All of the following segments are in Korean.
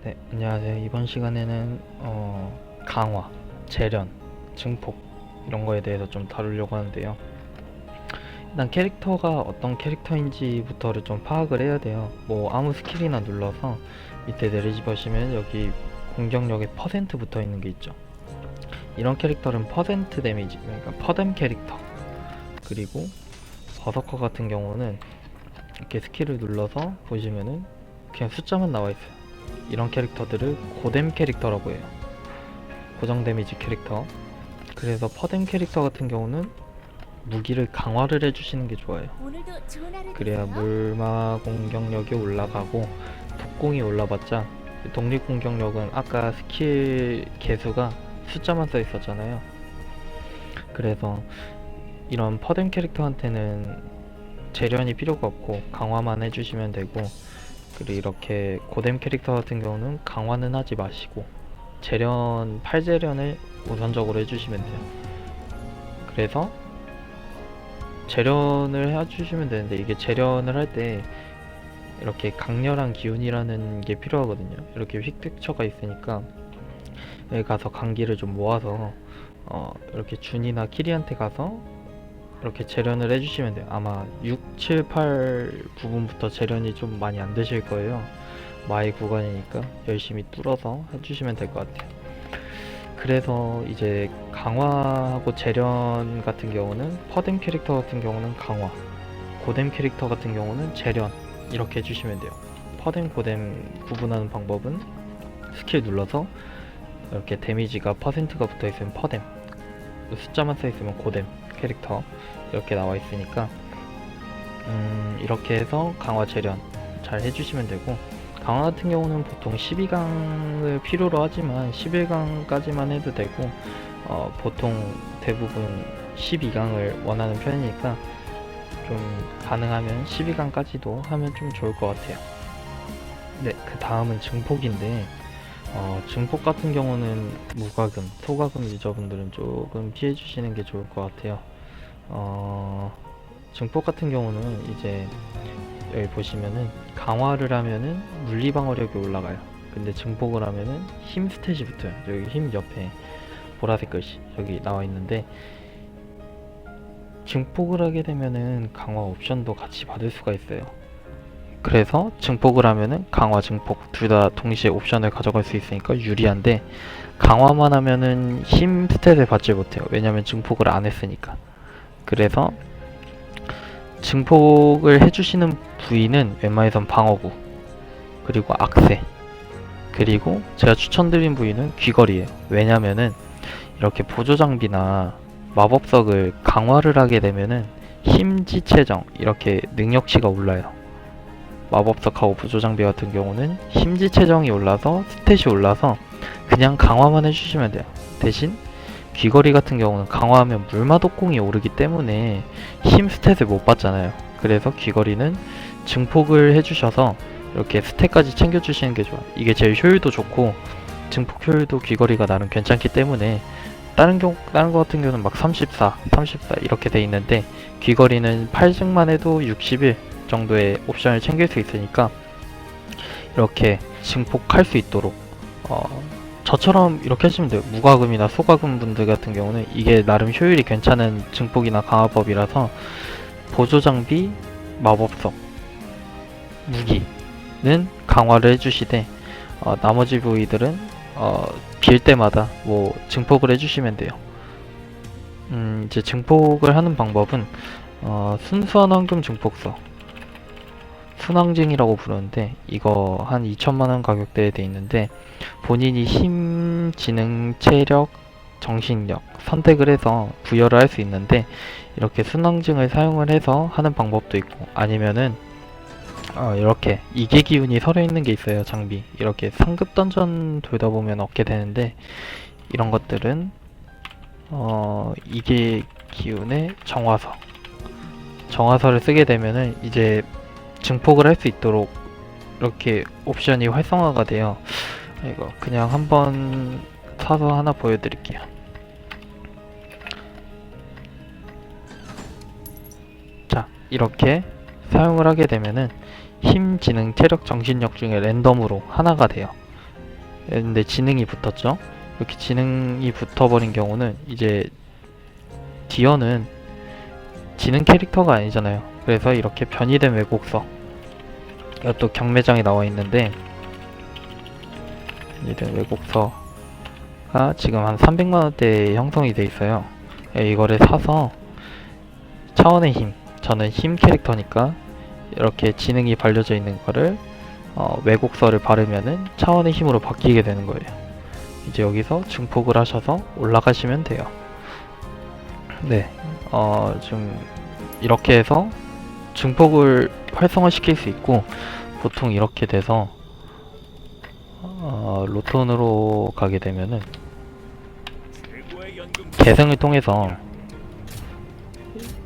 네, 안녕하세요. 이번 시간에는 강화, 재련, 증폭 이런 거에 대해서 좀 다루려고 하는데요. 일단 캐릭터가 어떤 캐릭터인지부터를 좀 파악을 해야 돼요. 뭐 아무 스킬이나 눌러서 밑에 내리집으시면 여기 공격력에 퍼센트 붙어 있는 게 있죠. 이런 캐릭터는 퍼센트 데미지, 그러니까 퍼뎀 캐릭터. 그리고 버서커 같은 경우는 이렇게 스킬을 눌러서 보시면은 그냥 숫자만 나와 있어요. 이런 캐릭터들을 고뎀 캐릭터라고 해요. 고정 데미지 캐릭터. 그래서 퍼뎀 캐릭터 같은 경우는 무기를 강화를 해주시는 게 좋아요. 그래야 물마 공격력이 올라가고 독공이 올라봤자 독립 공격력은 아까 스킬 개수가 숫자만 써 있었잖아요. 그래서 이런 퍼뎀 캐릭터한테는 재련이 필요가 없고 강화만 해주시면 되고, 그리고 이렇게 고뎀 캐릭터 같은 경우는 강화는 하지 마시고 재련, 8재련을 우선적으로 해주시면 돼요. 그래서 재련을 해주시면 되는데, 이게 재련을 할 때 이렇게 강렬한 기운이라는 게 필요하거든요. 이렇게 휙텍처가 있으니까 여기 가서 강기를 좀 모아서 이렇게 준이나 키리한테 가서 이렇게 재련을 해주시면 돼요. 아마 6, 7, 8 부분부터 재련이 좀 많이 안 되실 거예요. 마의 구간이니까 열심히 뚫어서 해주시면 될 것 같아요. 그래서 이제 강화하고 재련 같은 경우는, 퍼뎀 캐릭터 같은 경우는 강화, 고뎀 캐릭터 같은 경우는 재련, 이렇게 해주시면 돼요. 퍼뎀, 고뎀 구분하는 방법은 스킬 눌러서 이렇게 데미지가 퍼센트가 붙어 있으면 퍼뎀, 숫자만 써 있으면 고뎀 캐릭터 이렇게 나와 있으니까 이렇게 해서 강화, 재련 잘 해주시면 되고, 강화 같은 경우는 보통 12강을 필요로 하지만 11강까지만 해도 되고, 보통 대부분 12강을 원하는 편이니까 좀 가능하면 12강까지도 하면 좀 좋을 것 같아요. 네, 그 다음은 증폭인데, 증폭 같은 경우는 무과금, 소과금 유저분들은 조금 피해 주시는 게 좋을 것 같아요. 증폭 같은 경우는 이제 여기 보시면은 강화를 하면은 물리 방어력이 올라가요. 근데 증폭을 하면은 힘 스탯이 붙어요. 여기 힘 옆에 보라색 글씨 여기 나와 있는데, 증폭을 하게 되면은 강화 옵션도 같이 받을 수가 있어요. 그래서 증폭을 하면은 강화, 증폭 둘 다 동시에 옵션을 가져갈 수 있으니까 유리한데, 강화만 하면은 힘 스탯을 받지 못해요. 왜냐면 증폭을 안 했으니까. 그래서 증폭을 해주시는 부위는 웬만해선 방어구, 그리고 악세, 그리고 제가 추천드린 부위는 귀걸이에요. 왜냐면은 이렇게 보조장비나 마법석을 강화를 하게 되면은 힘지체정, 이렇게 능력치가 올라요. 마법석하고 보조장비 같은 경우는 힘지체정이 올라서 스탯이 올라서 그냥 강화만 해주시면 돼요. 대신 귀걸이 같은 경우는 강화하면 물마독공이 오르기 때문에 힘 스탯을 못 받잖아요. 그래서 귀걸이는 증폭을 해주셔서 이렇게 스탯까지 챙겨주시는 게 좋아요. 이게 제일 효율도 좋고, 증폭 효율도 귀걸이가 나름 괜찮기 때문에 다른 거 같은 경우는 막 34 이렇게 돼 있는데, 귀걸이는 8증만 해도 61 정도의 옵션을 챙길 수 있으니까 이렇게 증폭할 수 있도록 저처럼 이렇게 하시면 돼요. 무과금이나 소과금 분들 같은 경우는 이게 나름 효율이 괜찮은 증폭이나 강화법이라서 보조장비, 마법석, 무기는 강화를 해주시되, 나머지 부위들은 빌 때마다 뭐 증폭을 해주시면 돼요. 이제 증폭을 하는 방법은 순수한 황금 증폭서, 순황증이라고 부르는데, 이거 한 2천만원 가격대에 돼 있는데, 본인이 힘, 지능, 체력, 정신력 선택을 해서 부여를 할 수 있는데, 이렇게 순황증을 사용을 해서 하는 방법도 있고, 아니면은 이렇게 이계 기운이 서려 있는 게 있어요. 장비 이렇게 상급 던전 돌다 보면 얻게 되는데, 이런 것들은 이계 기운의 정화서를 쓰게 되면은 이제 증폭을 할 수 있도록 이렇게 옵션이 활성화가 돼요. 이거 그냥 한번 사서 하나 보여드릴게요. 자, 이렇게 사용을 하게 되면은 힘, 지능, 체력, 정신력 중에 랜덤으로 하나가 돼요. 근데 지능이 붙었죠. 이렇게 지능이 붙어버린 경우는 이제 디어는 지능 캐릭터가 아니잖아요. 그래서 이렇게 변이된 왜곡서, 이것도 경매장에 나와 있는데, 변이된 왜곡서가 지금 한 300만원대에 형성이 돼 있어요. 이거를 사서 차원의 힘, 저는 힘 캐릭터니까 이렇게 지능이 발려져 있는 거를 왜곡서를 바르면은 차원의 힘으로 바뀌게 되는 거예요. 이제 여기서 증폭을 하셔서 올라가시면 돼요. 네, 좀 이렇게 해서 증폭을 활성화시킬 수 있고, 보통 이렇게 돼서 로톤으로 가게 되면은 계승을 통해서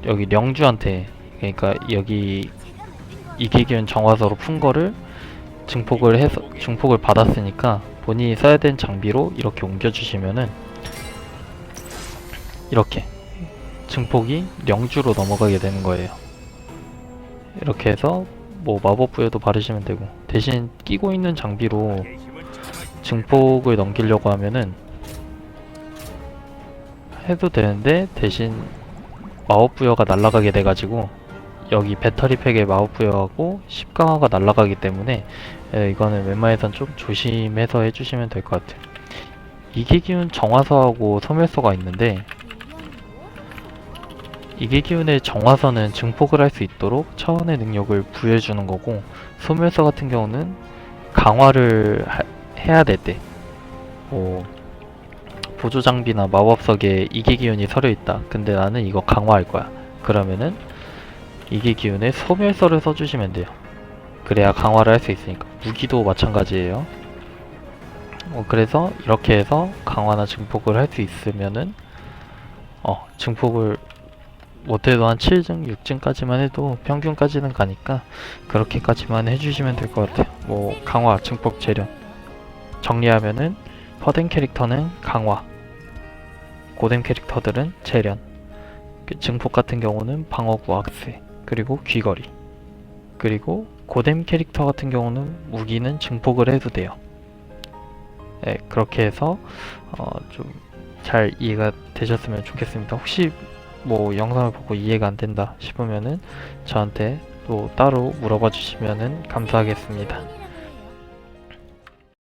여기 령주한테, 그러니까 여기 이기기운 정화서로 푼 거를 증폭을 해서 증폭을 받았으니까 본인이 써야 되는 장비로 이렇게 옮겨주시면은 이렇게 증폭이 령주로 넘어가게 되는 거예요. 이렇게 해서 뭐 마법 부여도 바르시면 되고, 대신 끼고 있는 장비로 증폭을 넘기려고 하면은 해도 되는데, 대신 마법 부여가 날아가게 돼가지고 여기 배터리 팩에 마법 부여하고 10강화가 날아가기 때문에 이거는 웬만해선 좀 조심해서 해주시면 될 것 같아요. 이기기운 정화서하고 소멸서가 있는데, 이기기운의 정화서는 증폭을 할 수 있도록 차원의 능력을 부여해주는 거고, 소멸서 같은 경우는 강화를 해야 될 때, 뭐 보조 장비나 마법석에 이기기운이 서려 있다. 근데 나는 이거 강화할 거야. 그러면은 이기기운의 소멸서를 써주시면 돼요. 그래야 강화를 할 수 있으니까. 무기도 마찬가지예요. 그래서 이렇게 해서 강화나 증폭을 할 수 있으면은 증폭을 못해도 한 7증, 6증까지만 해도 평균까지는 가니까 그렇게까지만 해주시면 될 것 같아요. 뭐 강화, 증폭, 재련 정리하면은 퍼뎀 캐릭터는 강화, 고뎀 캐릭터들은 재련, 증폭 같은 경우는 방어구, 악세, 그리고 귀걸이, 그리고 고뎀 캐릭터 같은 경우는 무기는 증폭을 해도 돼요. 네, 그렇게 해서 좀 잘 이해가 되셨으면 좋겠습니다. 혹시 뭐 영상을 보고 이해가 안 된다 싶으면은 저한테 또 따로 물어봐 주시면은 감사하겠습니다.